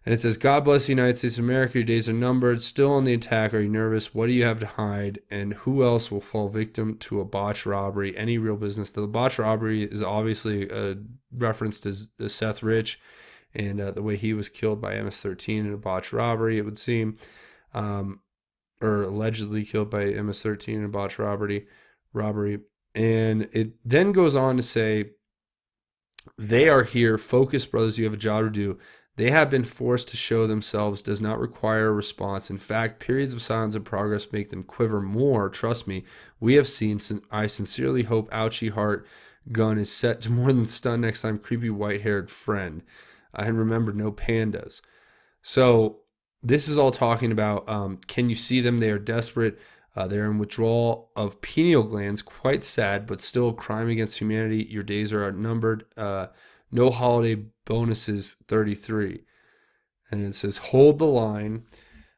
And it says, God bless the United States of America. Your days are numbered. Still on the attack. Are you nervous? What do you have to hide? And who else will fall victim to a botched robbery? Any real business? The botched robbery is obviously a reference to Seth Rich and the way he was killed by MS-13 in a botched robbery, it would seem. Or allegedly killed by MS-13 in a botched robbery. And it then goes on to say, they are here. Focus, brothers. You have a job to do. They have been forced to show themselves. Does not require a response. In fact, periods of silence and progress make them quiver more. Trust me, we have seen. I sincerely hope ouchie heart gun is set to more than stun next time. Creepy white-haired friend. And remember, no pandas. So this is all talking about, can you see them? They are desperate. They're in withdrawal of pineal glands. Quite sad, but still a crime against humanity. Your days are outnumbered. No holiday bonuses, 33. And it says, hold the line.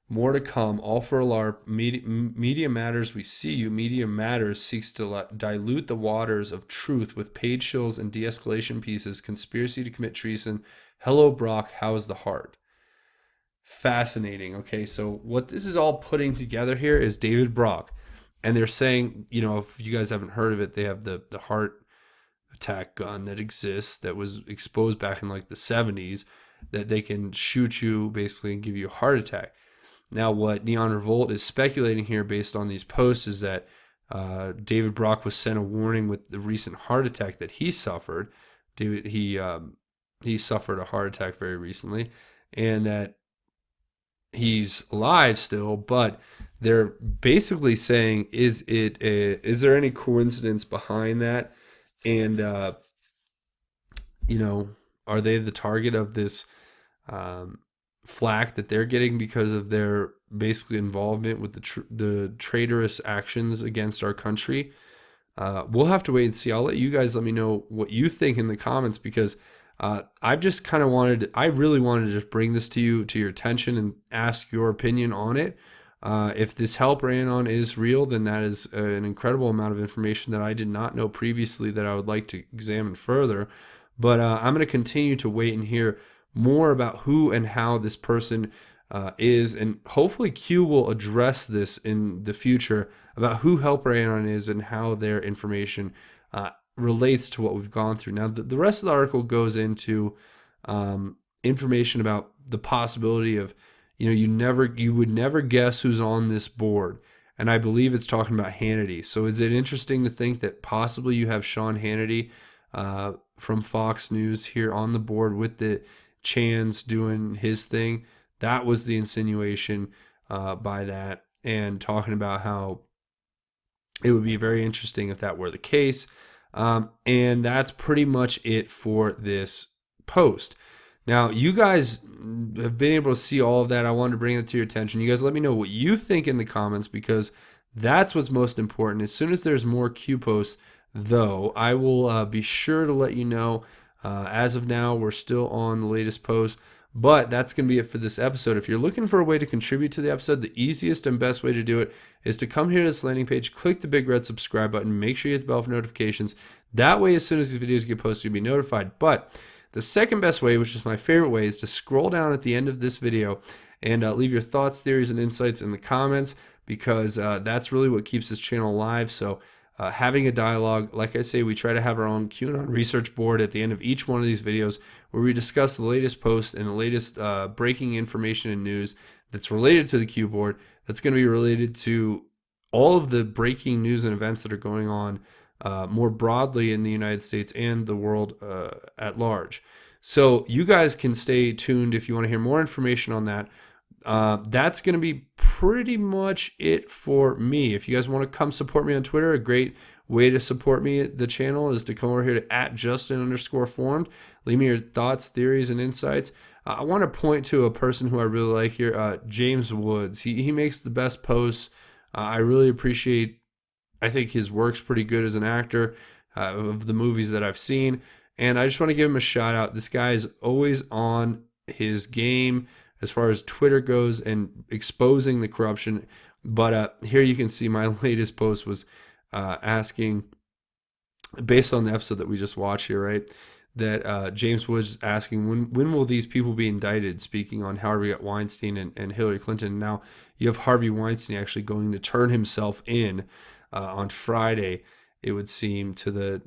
More to come. All for a LARP. Media Matters, we see you. Media Matters seeks to dilute the waters of truth with paid shills and de-escalation pieces. Conspiracy to commit treason. Hello, Brock. How is the heart? Fascinating. Okay, so what this is all putting together here is David Brock. And they're saying, if you guys haven't heard of it, they have the heart attack gun that exists that was exposed back in like the 70s that they can shoot you basically and give you a heart attack. Now, what Neon Revolt is speculating here based on these posts is that David Brock was sent a warning with the recent heart attack that he suffered. He suffered a heart attack very recently, and that he's alive still, but they're basically saying, is there any coincidence behind that? And, are they the target of this flack that they're getting because of their basically involvement with the traitorous actions against our country? We'll have to wait and see. I'll let you guys let me know what you think in the comments, because I've just kind of I really wanted to just bring this to your attention and ask your opinion on it. If this helper ANON is real, then that is an incredible amount of information that I did not know previously that I would like to examine further. But I'm going to continue to wait and hear more about who and how this person is, and hopefully Q will address this in the future about who helper ANON is and how their information relates to what we've gone through. Now, the rest of the article goes into information about the possibility of, you would never guess who's on this board. And I believe it's talking about Hannity. So is it interesting to think that possibly you have Sean Hannity from Fox News here on the board with the Chans doing his thing? That was the insinuation by that, and talking about how it would be very interesting if that were the case. And that's pretty much it for this post. Now, you guys have been able to see all of that. I wanted to bring that to your attention. You guys let me know what you think in the comments, because that's what's most important. As soon as there's more Q posts, though, I will be sure to let you know. As of now, we're still on the latest post, but that's going to be it for this episode. If you're looking for a way to contribute to the episode, the easiest and best way to do it is to come here to this landing page, click the big red subscribe button, make sure you hit the bell for notifications. That way, as soon as these videos get posted, you'll be notified. But The second best way, which is my favorite way, is to scroll down at the end of this video and leave your thoughts, theories, and insights in the comments, because that's really what keeps this channel alive. So having a dialogue, like I say, we try to have our own QAnon research board at the end of each one of these videos where we discuss the latest posts and the latest breaking information and news that's related to the Q board, that's going to be related to all of the breaking news and events that are going on more broadly in the United States and the world at large. So you guys can stay tuned if you want to hear more information on that. That's going to be pretty much it for me. If you guys want to come support me on Twitter, a great way to support me at the channel is to come over here to @Justin_formed. Leave me your thoughts, theories, and insights. I want to point to a person who I really like here, James Woods. He makes the best posts. I really appreciate, I think his work's pretty good as an actor of the movies that I've seen. And I just want to give him a shout out. This guy is always on his game as far as Twitter goes and exposing the corruption. But here you can see my latest post was asking, based on the episode that we just watched here, right, that James Woods asking, when will these people be indicted, speaking on Harvey Weinstein and Hillary Clinton. Now you have Harvey Weinstein actually going to turn himself in on Friday, it would seem, to the,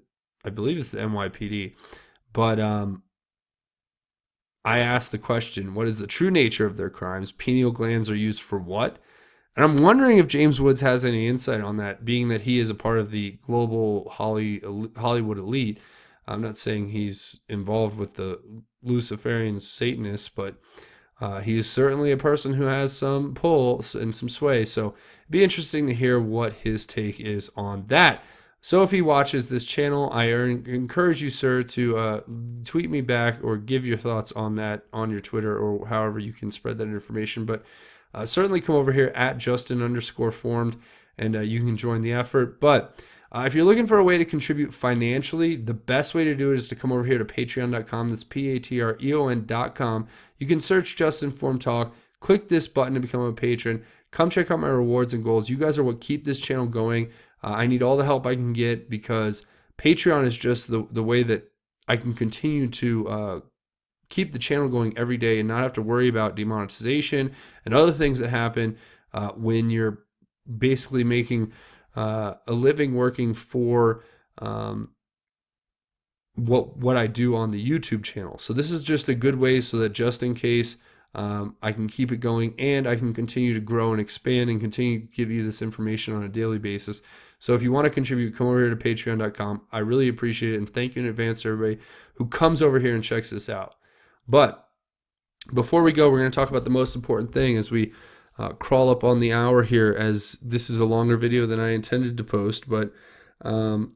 I believe it's the NYPD. But I asked the question, what is the true nature of their crimes? Pineal glands are used for what? And I'm wondering if James Woods has any insight on that, being that he is a part of the global Hollywood elite. I'm not saying he's involved with the Luciferian Satanists, but he is certainly a person who has some pull and some sway. So it'd be interesting to hear what his take is on that. So if he watches this channel, I encourage you, sir, to tweet me back or give your thoughts on that on your Twitter or however you can spread that information. But certainly come over here @Justin_formed and you can join the effort. But if you're looking for a way to contribute financially, the best way to do it is to come over here to patreon.com. That's patreon.com. You can search Justin Form Talk, click this button to become a patron. Come check out my rewards and goals. You guys are what keep this channel going. I need all the help I can get, because Patreon is just the way that I can continue to keep the channel going every day and not have to worry about demonetization and other things that happen when you're basically making a living working for what I do on the YouTube channel. So this is just a good way so that just in case I can keep it going and I can continue to grow and expand and continue to give you this information on a daily basis. So if you want to contribute, come over here to patreon.com. I really appreciate it, and thank you in advance to everybody who comes over here and checks this out. But before we go, we're going to talk about the most important thing as we crawl up on the hour here, as this is a longer video than I intended to post. But we're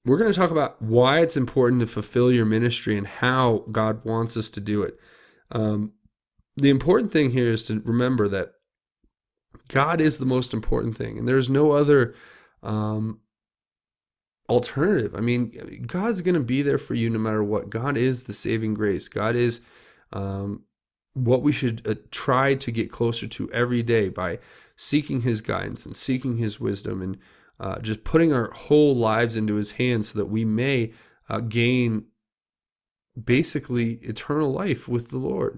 going to talk about why it's important to fulfill your ministry and how God wants us to do it. The important thing here is to remember that God is the most important thing, and there's no other alternative. I mean, God's going to be there for you no matter what. God is the saving grace. God is what we should try to get closer to every day by seeking his guidance and seeking his wisdom and just putting our whole lives into his hands so that we may gain basically eternal life with the Lord.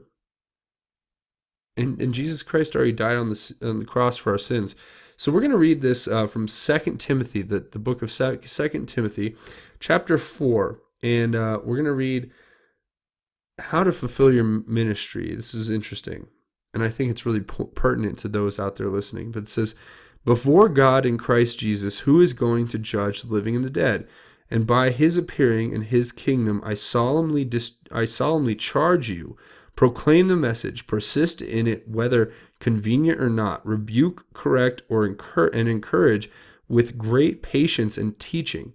And Jesus Christ already died on the cross for our sins. So we're going to read this from 2 Timothy, the book of 2 Timothy, chapter 4. And we're going to read how to fulfill your ministry. This is interesting, and I think it's really pertinent to those out there listening. But it says, before God in Christ Jesus, who is going to judge the living and the dead, and by his appearing in his kingdom, I solemnly charge you, proclaim the message, persist in it, whether convenient or not, rebuke, correct, or encourage with great patience and teaching.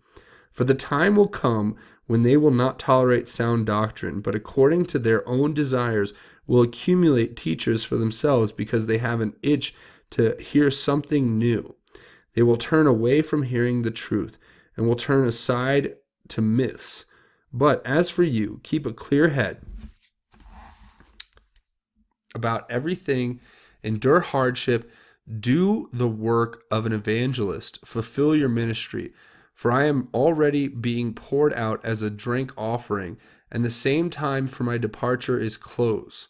For the time will come when they will not tolerate sound doctrine, but according to their own desires will accumulate teachers for themselves, because they have an itch to hear something new. They will turn away from hearing the truth and will turn aside to myths. But as for you, keep a clear head about everything, endure hardship, do the work of an evangelist, fulfill your ministry. For I am already being poured out as a drink offering, and the same time for my departure is close.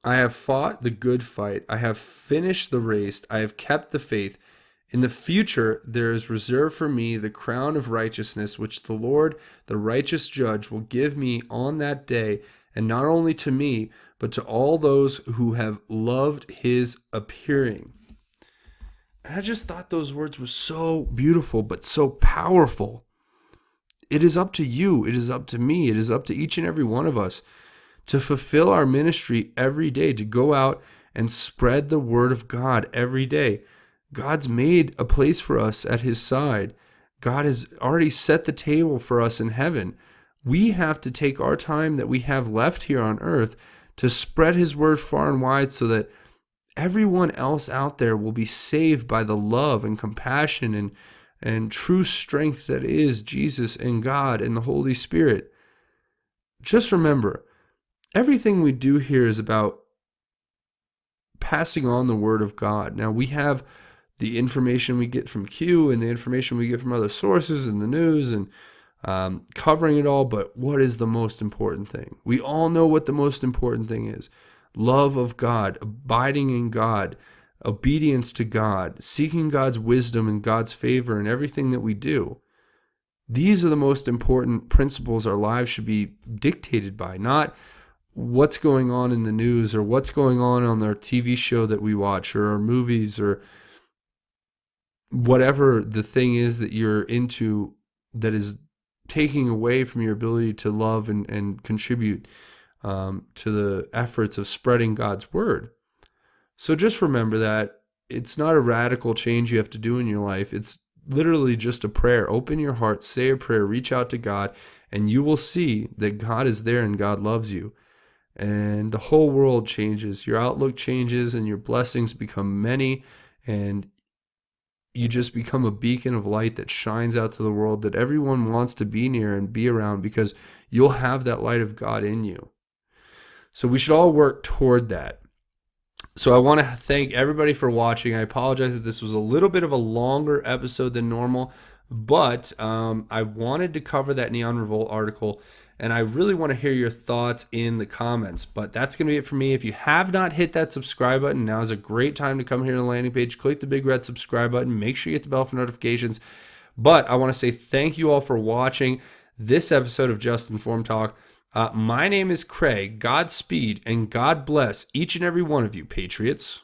I have fought the good fight. I have finished the race. I have kept the faith. In the future, there is reserved for me the crown of righteousness, which the Lord, the righteous judge, will give me on that day, and not only to me, but to all those who have loved his appearing. And I just thought those words were so beautiful, but so powerful. It is up to you. It is up to me. It is up to each and every one of us to fulfill our ministry every day, to go out and spread the word of God every day. God's made a place for us at his side. God has already set the table for us in heaven. We have to take our time that we have left here on earth to spread his word far and wide so that everyone else out there will be saved by the love and compassion and true strength that is Jesus and God and the Holy Spirit. Just remember, everything we do here is about passing on the word of God. Now, we have the information we get from Q and the information we get from other sources and the news and covering it all, but what is the most important thing? We all know what the most important thing is. Love of God, abiding in God, obedience to God, seeking God's wisdom and God's favor in everything that we do. These are the most important principles our lives should be dictated by, not what's going on in the news or what's going on our TV show that we watch or our movies or whatever the thing is that you're into that is taking away from your ability to love and contribute to the efforts of spreading God's word. So just remember that it's not a radical change you have to do in your life. It's literally just a prayer. Open your heart, say a prayer, reach out to God, and you will see that God is there and God loves you. And the whole world changes. Your outlook changes and your blessings become many, and you just become a beacon of light that shines out to the world that everyone wants to be near and be around because you'll have that light of God in you. So we should all work toward that. So I want to thank everybody for watching. I apologize that this was a little bit of a longer episode than normal, but I wanted to cover that Neon Revolt article, and I really want to hear your thoughts in the comments. But that's going to be it for me. If you have not hit that subscribe button, now is a great time to come here to the landing page. Click the big red subscribe button. Make sure you hit the bell for notifications. But I want to say thank you all for watching this episode of Just Informed Talk. My name is Craig. Godspeed and God bless each and every one of you, Patriots.